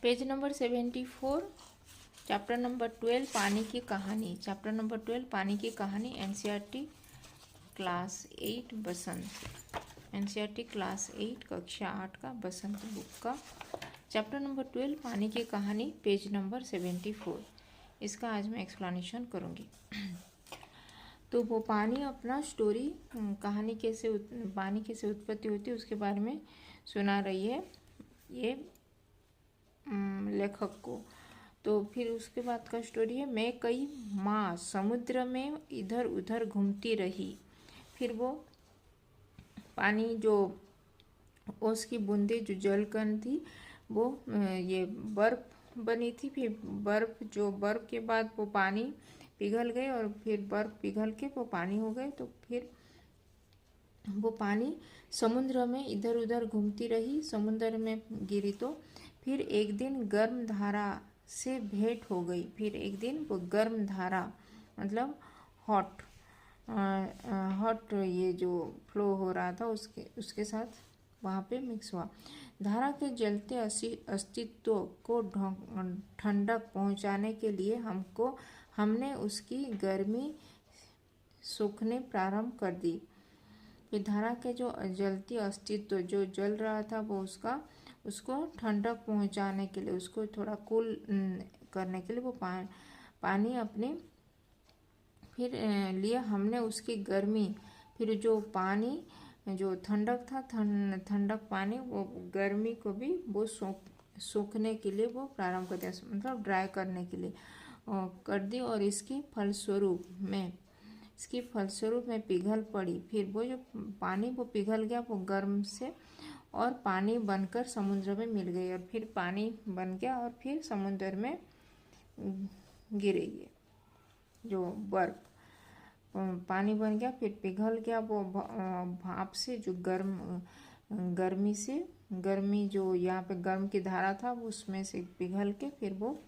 Page number 74, chapter number 12 पानी की कहानी। चैप्टर नंबर 12 पानी की कहानी, एनसीईआरटी क्लास 8 बसंत, एनसीईआरटी क्लास 8 कक्षा 8 का बसंत बुक का चैप्टर नंबर 12 पानी की कहानी, पेज नंबर 74। इसका आज मैं एक्सप्लेनेशन करूँगी। तो वो पानी अपना स्टोरी, कहानी कैसे पानी कैसे उत्पत्ति होती है उसके बारे में सुना रही है ये लेखक को। तो फिर उसके बाद का स्टोरी है, मैं कई माह समुद्र में इधर उधर घूमती रही। फिर वो पानी जो ओस की बूंदे जो जलकण थी वो ये बर्फ बनी थी। फिर बर्फ के बाद वो पानी पिघल गए और फिर बर्फ पिघल के वो पानी हो गए। तो फिर वो पानी समुद्र में इधर उधर घूमती रही, समुद्र में गिरी। तो फिर एक दिन गर्म धारा से भेंट हो गई। फिर एक दिन वो गर्म धारा मतलब हॉट ये जो फ्लो हो रहा था उसके साथ वहाँ पे मिक्स हुआ। धारा के जलते अस्तित्व को ठंडक पहुँचाने के लिए हमने उसकी गर्मी सूखने प्रारंभ कर दी। फिर धारा के जो जलती अस्तित्व जो जल रहा था वो उसको ठंडक पहुंचाने के लिए, उसको थोड़ा कूल करने के लिए वो पानी अपने फिर लिए हमने उसकी गर्मी, फिर जो पानी जो ठंडक था ठंडक पानी वो गर्मी को भी वो सूखने के लिए वो प्रारंभ कर दिया, मतलब ड्राई करने के लिए कर दी। और इसके फलस्वरूप में पिघल पड़ी। फिर वो जो पानी वो पिघल गया वो गर्म से और पानी बनकर समुद्र में मिल गई। और फिर पानी बन गया और फिर समुद्र में गिरेगी। जो बर्फ पानी बन गया फिर पिघल गया वो भाप से, जो गर्मी जो यहाँ पे गर्म की धारा था वो उसमें से पिघल के फिर वो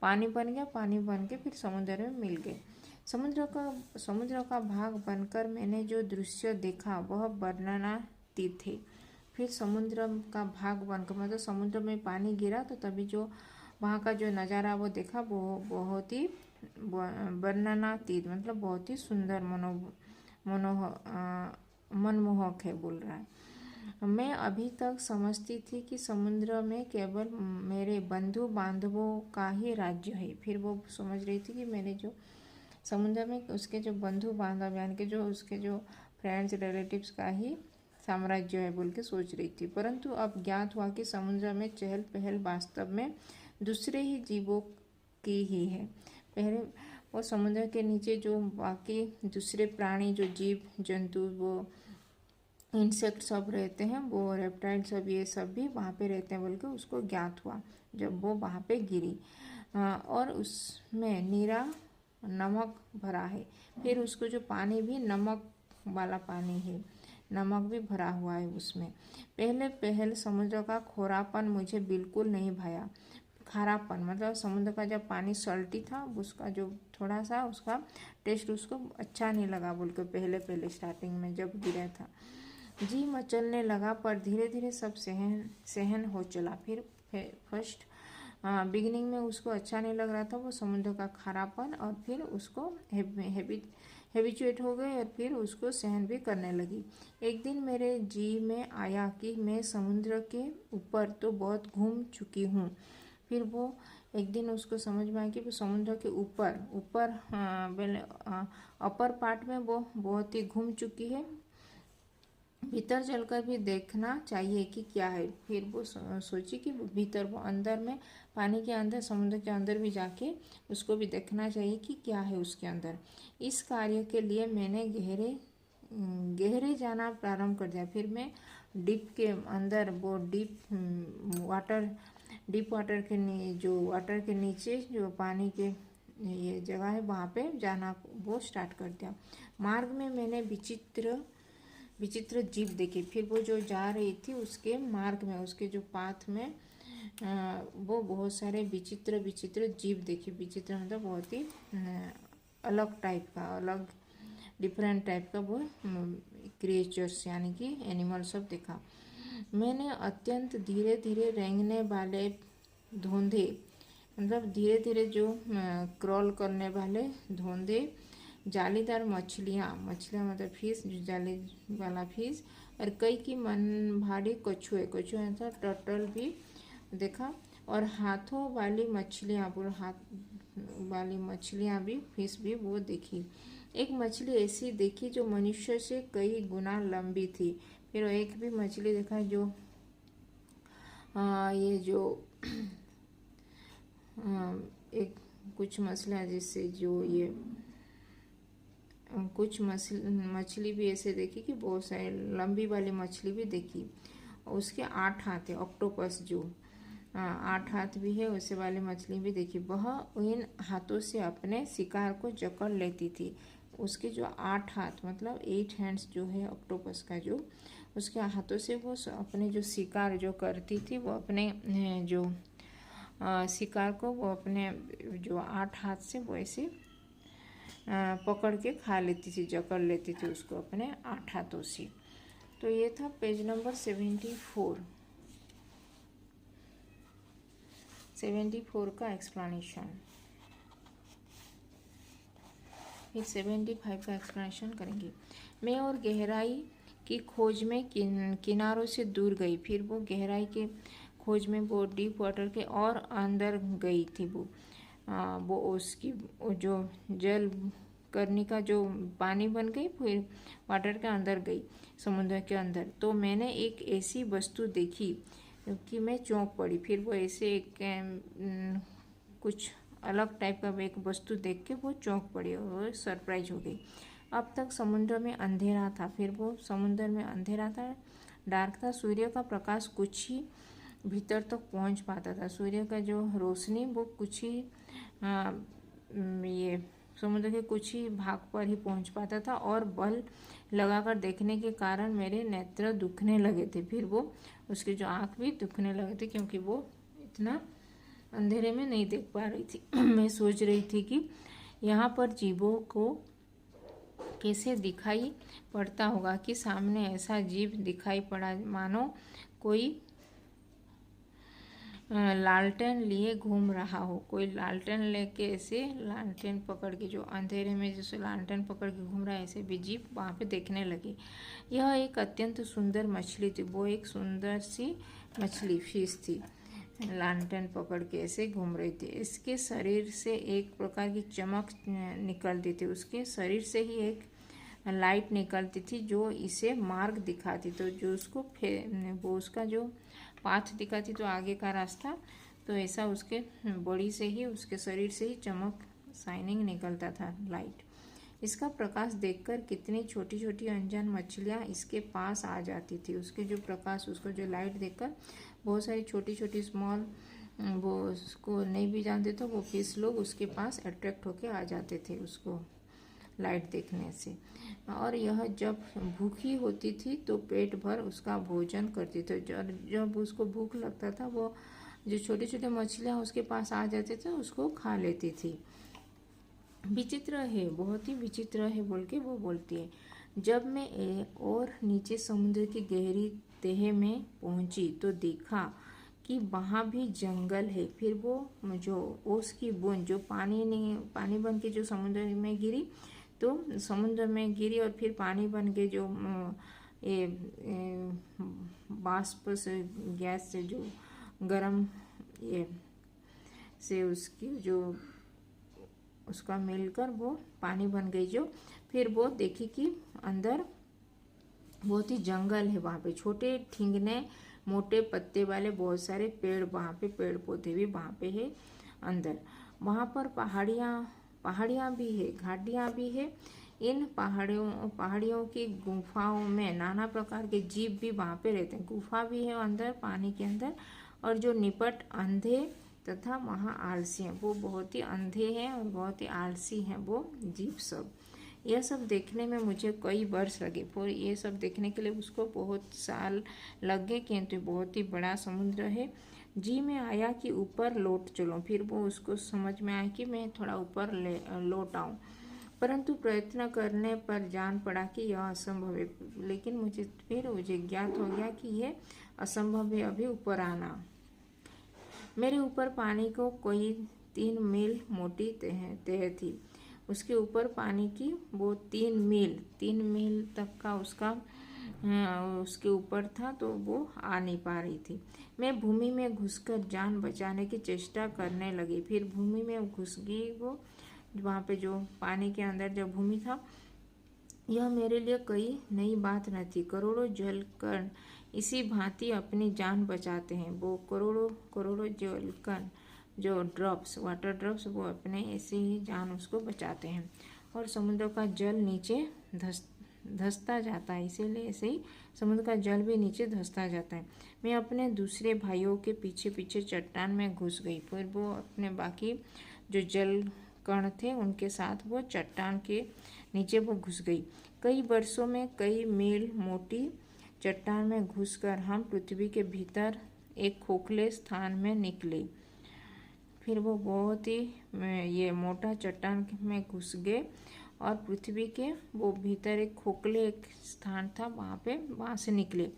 पानी बन गया। पानी बन के फिर समुद्र में मिल गए। समुद्र का भाग बनकर मैंने जो दृश्य देखा वह वर्णनातीत थे। फिर समुद्र का भाग बनकर मतलब समुद्र में पानी गिरा तो तभी जो वहाँ का जो नज़ारा वो देखा वो बहुत ही वर्णनातीत मतलब बहुत ही सुंदर मनमोहक है बोल रहा है। मैं अभी तक समझती थी कि समुद्र में केवल मेरे बंधु बांधवों का ही राज्य है। फिर वो समझ रही थी कि मेरे जो समुद्र में उसके जो बंधु बांधव यानी कि जो उसके जो फ्रेंड्स रिलेटिव्स का ही साम्राज्य है बोल के सोच रही थी। परंतु अब ज्ञात हुआ कि समुद्र में चहल पहल वास्तव में दूसरे ही जीवों की ही है। पहले वो समुद्र के नीचे जो बाकी दूसरे प्राणी जो जीव जंतु वो इंसेक्ट सब रहते हैं, वो रेप्टाइल सब ये सब भी वहाँ पे रहते हैं बोल के उसको ज्ञात हुआ जब वो वहाँ पे गिरी। और उसमें नीरा नमक भरा है। फिर उसको जो पानी भी नमक वाला पानी है, नमक भी भरा हुआ है उसमें। पहल समुद्र का खोरापन मुझे बिल्कुल नहीं भाया। खारापन मतलब समुद्र का जब पानी सल्टी था उसका जो थोड़ा सा उसका टेस्ट उसको अच्छा नहीं लगा बोल के पहले स्टार्टिंग में जब गिरा था। जी मचलने लगा पर धीरे धीरे सब सहन हो चला। फिर फर्स्ट बिगिनिंग में उसको अच्छा नहीं लग रहा था वो समुद्र का खारापन, और फिर उसको हैबिचुएट हो गई और फिर उसको सहन भी करने लगी। एक दिन मेरे जी में आया कि मैं समुद्र के ऊपर तो बहुत घूम चुकी हूँ। फिर वो एक दिन उसको समझ में आया कि वो समुद्र के ऊपर अपर पार्ट में वो बहुत ही घूम चुकी है, भीतर चलकर भी देखना चाहिए कि क्या है। फिर वो सोची कि भीतर वो अंदर में पानी के अंदर समुद्र के अंदर भी जाके उसको भी देखना चाहिए कि क्या है उसके अंदर। इस कार्य के लिए मैंने गहरे जाना प्रारंभ कर दिया। फिर मैं डीप के अंदर वो डीप वाटर के नीचे जो पानी के ये जगह है वहाँ पे जाना वो स्टार्ट कर दिया। मार्ग में मैंने विचित्र जीव देखे। फिर वो जो जा रही थी उसके मार्ग में उसके जो पाथ में वो बहुत सारे विचित्र जीव देखे। विचित्र मतलब बहुत ही अलग टाइप का, अलग डिफरेंट टाइप का वो क्रिएचर्स यानी कि एनिमल सब देखा। मैंने अत्यंत धीरे धीरे रेंगने वाले धोंधे मतलब धीरे धीरे जो क्रॉल करने वाले धोंधे, जालीदार मछलियाँ, मछलियाँ मतलब फिश, जो जाली वाला फिश, और कई की मन भारी कछुए, कछुए था टर्टल भी देखा, और हाथों वाली मछलियाँ, पूरा हाथ वाली मछलियाँ भी, फिश भी वो देखी। एक मछली ऐसी देखी जो मनुष्य से कई गुना लंबी थी। फिर एक भी मछली देखा जो ये जो एक कुछ मछलियाँ जिससे जो ये कुछ मछली भी ऐसे देखी कि बहुत सारी लंबी वाली मछली भी देखी। उसके 8 हाथ है, ऑक्टोपस जो 8 हाथ भी है, वैसे वाली मछली भी देखी। वह इन हाथों से अपने शिकार को जकड़ लेती थी। उसके जो 8 हाथ मतलब 8 हैंड्स जो है ऑक्टोपस का, जो उसके हाथों से वो अपने जो शिकार जो करती थी, वो अपने जो शिकार को वो अपने जो 8 हाथ से वो ऐसे पकड़ के खा लेती थी, जकड़ लेती थी उसको अपने 8 हाथों से। तो ये था पेज नंबर 74 का एक्सप्लेनेशन। फिर 75 का एक्सप्लेनेशन करेंगे। मैं और गहराई की खोज में किनारों से दूर गई। फिर वो गहराई के खोज में वो डीप वाटर के और अंदर गई थी। वो उसकी जो जल करने का जो पानी बन गई, फिर वाटर के अंदर गई, समुद्र के अंदर। तो मैंने एक ऐसी वस्तु देखी कि मैं चौंक पड़ी। फिर वो ऐसे एक कुछ अलग टाइप का एक वस्तु देख के वो चौंक पड़ी और सरप्राइज हो गई। अब तक समुद्र में अंधेरा था। फिर वो समुद्र में अंधेरा था, डार्क था। सूर्य का प्रकाश कुछ ही भीतर तक पहुंच पाता था। सूर्य का जो रोशनी वो कुछ ही ये समुद्र के कुछ ही भाग पर ही पहुंच पाता था, और बल लगाकर देखने के कारण मेरे नेत्र दुखने लगे थे। फिर वो उसकी जो आँख भी दुखने लगे थे, क्योंकि वो इतना अंधेरे में नहीं देख पा रही थी। मैं सोच रही थी कि यहाँ पर जीवों को कैसे दिखाई पड़ता होगा कि सामने ऐसा जीव दिखाई पड़ा मानो कोई लालटेन लिए घूम रहा हो। कोई लालटेन लेके ऐसे लालटेन पकड़ के, जो अंधेरे में जैसे लालटेन पकड़ के घूम रहा है, ऐसे भी जीव वहाँ पे देखने लगे। यह एक अत्यंत सुंदर मछली थी। वो एक सुंदर सी मछली फिश थी, लालटेन पकड़ के ऐसे घूम रही थी। इसके शरीर से एक प्रकार की चमक निकलती थी। उसके शरीर से ही एक लाइट निकलती थी जो इसे मार्ग दिखाती। तो जो उसको वो उसका जो पाथ दिखाती, तो आगे का रास्ता, तो ऐसा उसके बॉडी से ही, उसके शरीर से ही चमक, शाइनिंग निकलता था, लाइट। इसका प्रकाश देखकर कितनी छोटी छोटी अनजान मछलियाँ इसके पास आ जाती थी। उसके जो प्रकाश, उसको जो लाइट देखकर बहुत सारी छोटी छोटी स्मॉल, वो उसको नहीं भी जानते तो वो फिश लोग उसके पास अट्रैक्ट होके आ जाते थे उसको लाइट देखने से। और यह जब भूखी होती थी तो पेट भर उसका भोजन करती थी। जब उसको भूख लगता था, वो जो छोटे छोटे मछलियाँ उसके पास आ जाते थे, उसको खा लेती थी। विचित्र है, बहुत ही विचित्र है बोल के वो बोलती है। जब मैं और नीचे समुद्र की गहरी तह में पहुंची तो देखा कि वहाँ भी जंगल है। फिर वो जो ओस की बूंद जो पानी बन के जो समुद्र में गिरी, तो समुद्र में गिरी और फिर पानी बन के जो ये बाष्प से, गैस से जो गरम ये से उसकी जो उसका मिलकर वो पानी बन गई जो। फिर वो देखी कि अंदर बहुत ही जंगल है। वहाँ पे छोटे ठिंगने मोटे पत्ते वाले बहुत सारे पेड़, वहाँ पे पेड़ पौधे भी वहाँ पे है अंदर। वहाँ पर पहाड़ियाँ भी है, घाटियाँ भी है। इन पहाड़ियों की गुफाओं में नाना प्रकार के जीव भी वहाँ पे रहते हैं। गुफा भी है अंदर, पानी के अंदर। और जो निपट अंधे तथा महा आलसी हैं, वो बहुत ही अंधे हैं और बहुत ही आलसी हैं वो जीव सब। यह सब देखने में मुझे कई वर्ष लगे। पर ये सब देखने के लिए उसको बहुत साल लग गए, किंतु बहुत ही बड़ा समुद्र है। जी में आया कि ऊपर लौट चलो। फिर वो उसको समझ में आया कि मैं थोड़ा ऊपर लौट आऊँ, परंतु प्रयत्न करने पर जान पड़ा कि यह असंभव है। लेकिन मुझे ज्ञात हो गया कि यह असंभव है अभी ऊपर आना। मेरे ऊपर पानी को कोई 3 मील मोटी तह थी। उसके ऊपर पानी की वो 3 मील तक का उसका उसके ऊपर था, तो वो आ नहीं पा रही थी। मैं भूमि में घुसकर जान बचाने की चेष्टा करने लगी। फिर भूमि में घुस गई वो, वहाँ पे जो पानी के अंदर जो भूमि था। यह मेरे लिए कोई नई बात न थी। करोड़ों जलकण इसी भांति अपनी जान बचाते हैं। वो करोड़ों जलकण जो ड्रॉप्स, वाटर ड्रॉप्स, वो अपने ऐसे ही जान उसको बचाते हैं। और समुद्र का जल नीचे धंसता जाता है, इसीलिए ऐसे ही समुद्र का जल भी नीचे धंसता जाता है। मैं अपने दूसरे भाइयों के पीछे पीछे चट्टान में घुस गई। फिर वो अपने बाकी जो जल कण थे उनके साथ वो चट्टान के नीचे वो घुस गई। कई वर्षों में कई मील मोटी चट्टान में घुसकर हम पृथ्वी के भीतर एक खोखले स्थान में निकले। फिर वो बहुत ही ये मोटा चट्टान में घुस गए और पृथ्वी के वो भीतर एक खोखले एक स्थान था, वहाँ से निकले।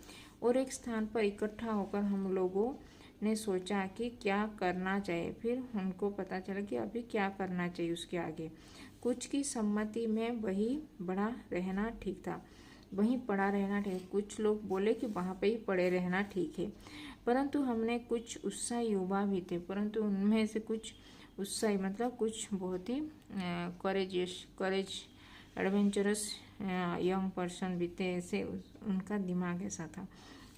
और एक स्थान पर इकट्ठा होकर हम लोगों ने सोचा कि क्या करना चाहिए। फिर उनको पता चला कि अभी क्या करना चाहिए उसके आगे। कुछ की सम्मति में वहीं पड़ा रहना ठीक था, वहीं पड़ा रहना ठीक। कुछ लोग बोले कि वहाँ पे ही पड़े रहना ठीक है, परंतु हमने कुछ उत्साही युवा भी थे, परंतु उनमें से कुछ उत्साही मतलब कुछ बहुत ही करेज एडवेंचरस यंग पर्सन भी थे, ऐसे उनका दिमाग ऐसा था।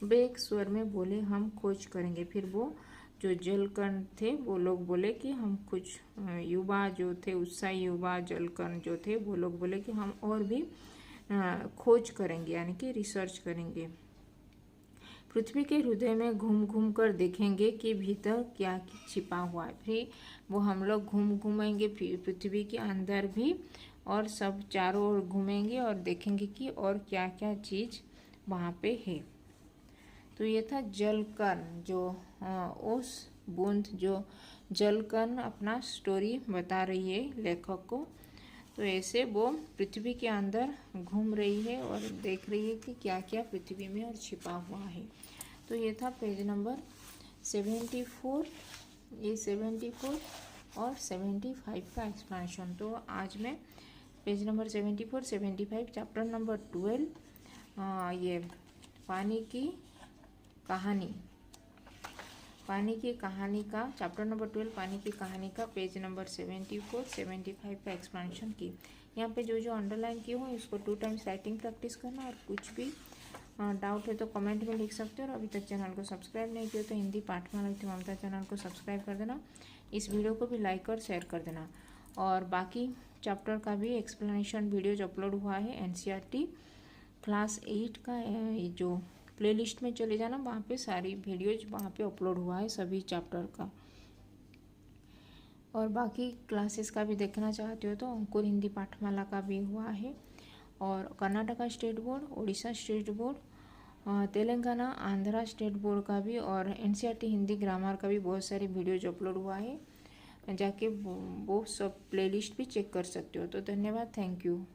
वे एक स्वर में बोले, हम खोज करेंगे। फिर वो जो जलकण थे वो लोग बोले कि हम कुछ युवा जो थे, उत्साही युवा जलकण जो थे, वो लोग बोले कि हम और भी खोज करेंगे, यानी कि रिसर्च करेंगे। पृथ्वी के हृदय में घूम घूम कर देखेंगे कि भीतर क्या छिपा हुआ है। फिर वो हम लोग घूमेंगे पृथ्वी के अंदर भी, और सब चारों ओर घूमेंगे और देखेंगे कि और क्या क्या चीज़ वहाँ पे है। तो ये था जलकण, जो उस बूंद जो जलकण अपना स्टोरी बता रही है लेखक को। तो ऐसे वो पृथ्वी के अंदर घूम रही है और देख रही है कि क्या क्या पृथ्वी में और छिपा हुआ है। तो ये था पेज नंबर 74, ये 74 और 75 का एक्सप्लेनेशन। तो आज मैं पेज नंबर 74, 75, चैप्टर नंबर 12, ये पानी की कहानी का चैप्टर नंबर 12 पानी की कहानी का पेज नंबर 74, 75 का एक्सप्लेनेशन की। यहाँ पे जो जो अंडरलाइन किए हुए उसको 2 टाइम्स राइटिंग प्रैक्टिस करना, और कुछ भी डाउट है तो कमेंट में लिख सकते हो। और अभी तक चैनल को सब्सक्राइब नहीं किया तो हिंदी पाठमाला विद ममता चैनल को सब्सक्राइब कर देना। इस वीडियो को भी लाइक और शेयर कर देना। और बाकी चैप्टर का भी एक्सप्लेनेशन वीडियोज अपलोड हुआ है NCERT क्लास 8 का, जो प्लेलिस्ट में चले जाना, वहाँ पे सारी वीडियोज वहाँ पे अपलोड हुआ है सभी चैप्टर का। और बाकी क्लासेस का भी देखना चाहते हो तो अंकुर हिंदी पाठमाला का भी हुआ है, और Karnataka state board, Orissa state board, Telangana Andhra state board का भी, और NCERT हिंदी ग्रामर का भी बहुत सारी वीडियोज अपलोड हुआ है। जाके वो सब प्लेलिस्ट भी चेक कर सकते हो। तो धन्यवाद, थैंक यू।